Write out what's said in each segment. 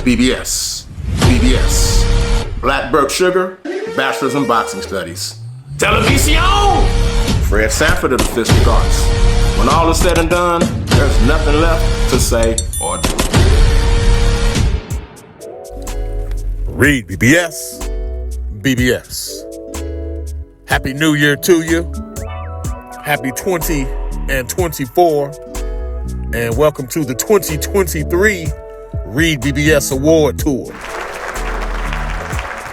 REED-BBS. BBS. Black Burke Sugar, Bachelor's in Boxing Studies. Television! Fred Sanford of the Fistic Arts. When all is said and done, there's nothing left to say or do. REED-BBS. BBS. Happy New Year to you. Happy 2024. And welcome to the 2023 REED-BBS Award Tour.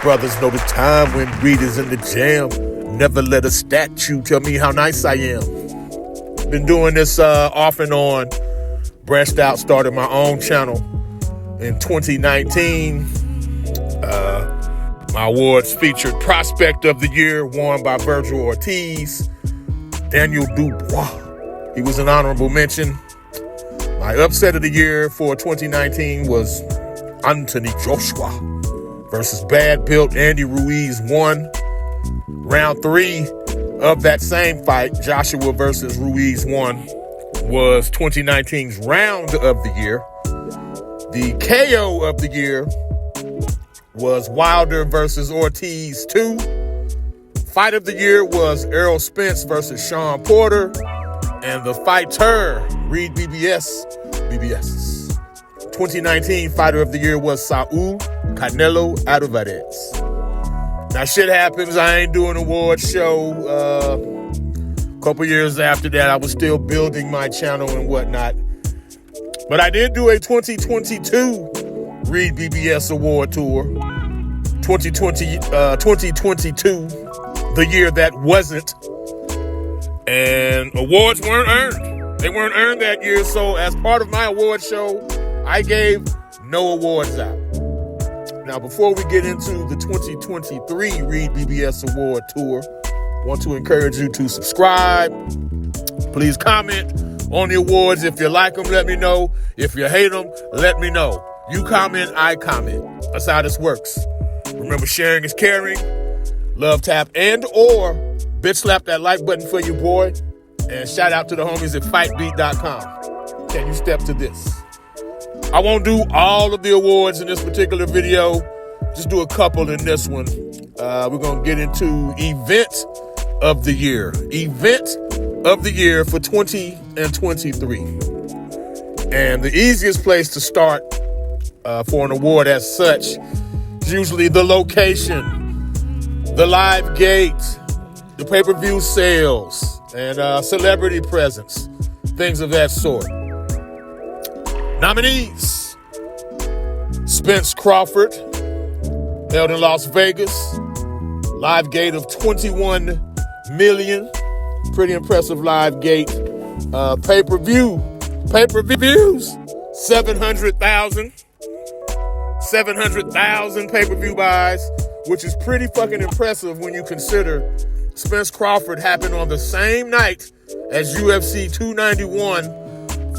Brothers know the time when Reed is in the jam. Never let a statue tell me how nice I am. Been doing this off and on. Branched out, started my own channel in 2019. My awards featured Prospect of the Year, won by Virgil Ortiz. Daniel Dubois, he was an honorable mention. My upset of the year for 2019 was Anthony Joshua versus Bad Built Andy Ruiz won. Round 3 of that same fight, Joshua versus Ruiz won, was 2019's round of the year. The KO of the year was Wilder versus Ortiz 2. Fight of the year was Errol Spence versus Sean Porter. And the fighter, REED-BBS, BBS. 2019 fighter of the year was Saul Canelo Alvarez. Now shit happens. I ain't doing an award show. A couple years after that, I was still building my channel and whatnot. But I did do a 2022 REED-BBS Award Tour. 2022, the year that wasn't. And awards weren't earned. They weren't earned that year. So as part of my award show, I gave no awards out. Now, before we get into the 2023 REED-BBS Award Tour, I want to encourage you to subscribe. Please comment on the awards. If you like them, let me know. If you hate them, let me know. You comment, I comment. That's how this works. Remember, sharing is caring. Love, tap, and or bitch slap that like button for you, boy. And shout out to the homies at fightbeat.com. Can you step to this? I won't do all of the awards in this particular video. Just do a couple in this one. We're going to get into Event of the Year. Event of the Year for 2023. And the easiest place to start for an award as such is usually the location, the live gate, the pay-per-view sales, and celebrity presence, things of that sort. Nominees: Spence Crawford, held in Las Vegas, live gate of 21 million, pretty impressive live gate. Pay-per-views, 700,000 pay-per-view buys, which is pretty fucking impressive when you consider Spence Crawford happened on the same night as UFC 291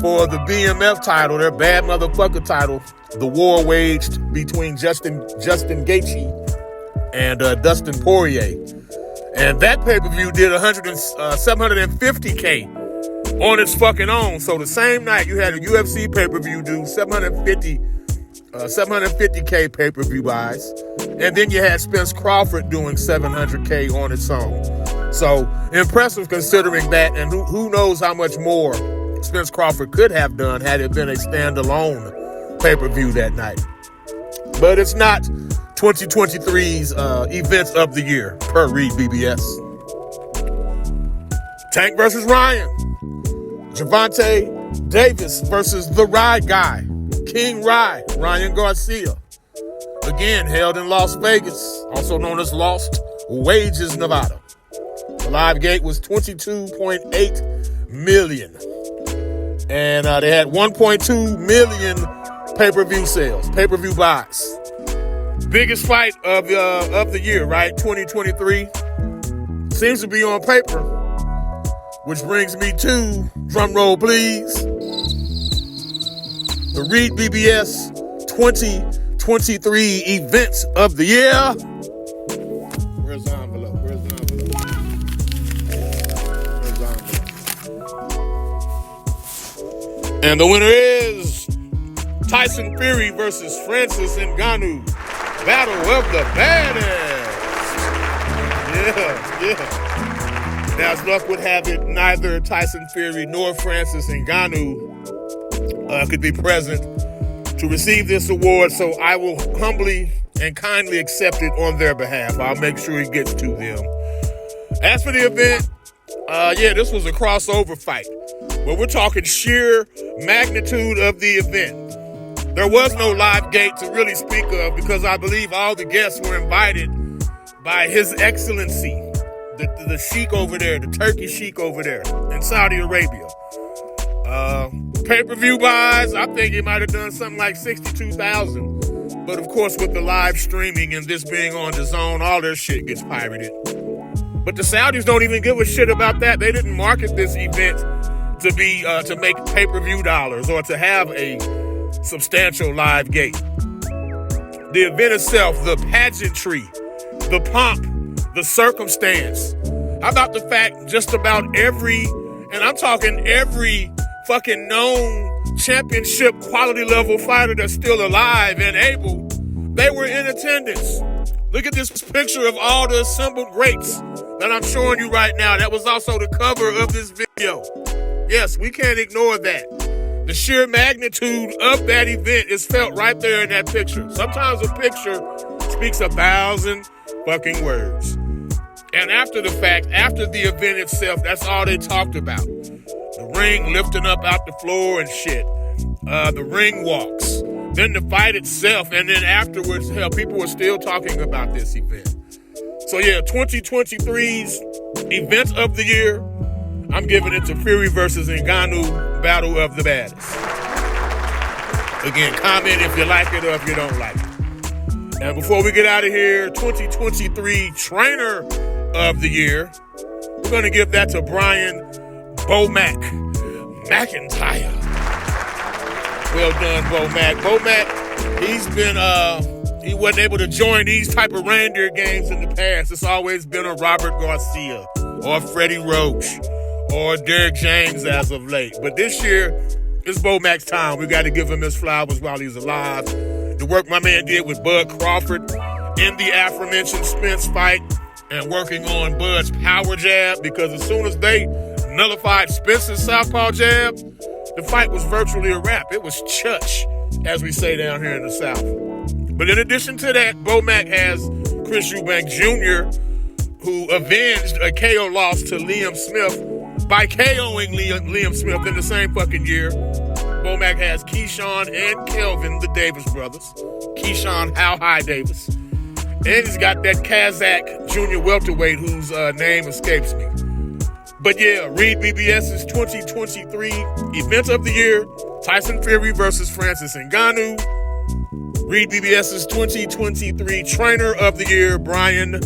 for the BMF title, their bad motherfucker title, the war waged between Justin Gaethje and Dustin Poirier. And that pay-per-view did 750K on its fucking own. So the same night you had a UFC pay-per-view do 750K pay-per-view buys. And then you had Spence Crawford doing 700K on its own. So impressive considering that, and who knows how much more Spence Crawford could have done had it been a standalone pay-per-view that night. But it's not 2023's Events of the Year per REED-BBS. Tank versus Ryan. Gervonta Davis versus the Ride Guy, King Ride, Ryan Garcia. Again, held in Las Vegas, also known as Lost Wages, Nevada. The live gate was 22.8 million. And they had 1.2 million pay-per-view sales, pay-per-view buys. Biggest fight of the year, right? 2023. Seems to be on paper. Which brings me to, drum roll please, the REED-BBS 2023 Events of the Year. Where's the envelope? And the winner is Tyson Fury versus Francis Ngannou. Battle of the baddest. Yeah. Now, as luck would have it, neither Tyson Fury nor Francis Ngannou could be present to receive this award, so I will humbly and kindly accept it on their behalf. I'll make sure it gets to them. As for the event, this was a crossover fight. But we're talking sheer magnitude of the event. There was no live gate to really speak of because I believe all the guests were invited by His Excellency, the sheik over there, the Turkey sheik over there in Saudi Arabia. Pay-per-view buys, I think it might have done something like 62,000. But of course, with the live streaming and this being on DAZN, all their shit gets pirated. But the Saudis don't even give a shit about that. They didn't market this event to be to make pay-per-view dollars or to have a substantial live gate. The event itself, the pageantry, the pomp, the circumstance. How about the fact just about every, and I'm talking every fucking known championship quality level fighter that's still alive and able, they were in attendance. Look at this picture of all the assembled greats that I'm showing you right now. That was also the cover of this video. Yes, we can't ignore that. The sheer magnitude of that event is felt right there in that picture. Sometimes a picture speaks 1,000 fucking words. And after the fact, after the event itself, that's all they talked about. The ring lifting up out the floor and shit. The ring walks. Then the fight itself. And then afterwards, hell, people were still talking about this event. So yeah, 2023's event of the year, I'm giving it to Fury versus Ngannou, Battle of the Baddest. Again, comment if you like it or if you don't like it. And before we get out of here, 2023 Trainer of the Year, we're going to give that to Brian Bo-Mac McIntyre. Well done, Bo-Mac. Bo-Mac, he's been, he wasn't able to join these type of reindeer games in the past. It's always been a Robert Garcia or Freddie Roach or Derek James as of late. But this year, it's Bo-Mac's time. We got to give him his flowers while he's alive. The work my man did with Bud Crawford in the aforementioned Spence fight and working on Bud's power jab, because as soon as they nullified Spence's southpaw jab, the fight was virtually a wrap. It was chutch, as we say down here in the South. But in addition to that, Bo-Mac has Chris Eubank Jr., who avenged a KO loss to Liam Smith by KOing Liam Smith in the same fucking year. Bo-Mac has Keyshawn and Kelvin, the Davis brothers. Keyshawn How High Davis. And he's got that Kazakh junior welterweight whose name escapes me. But yeah, REED-BBS's 2023 Event of the Year, Tyson Fury versus Francis Ngannou. REED-BBS's 2023 Trainer of the Year, Brian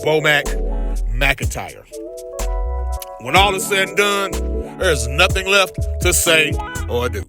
Bo-Mac McIntyre. When all is said and done, there's nothing left to say or do.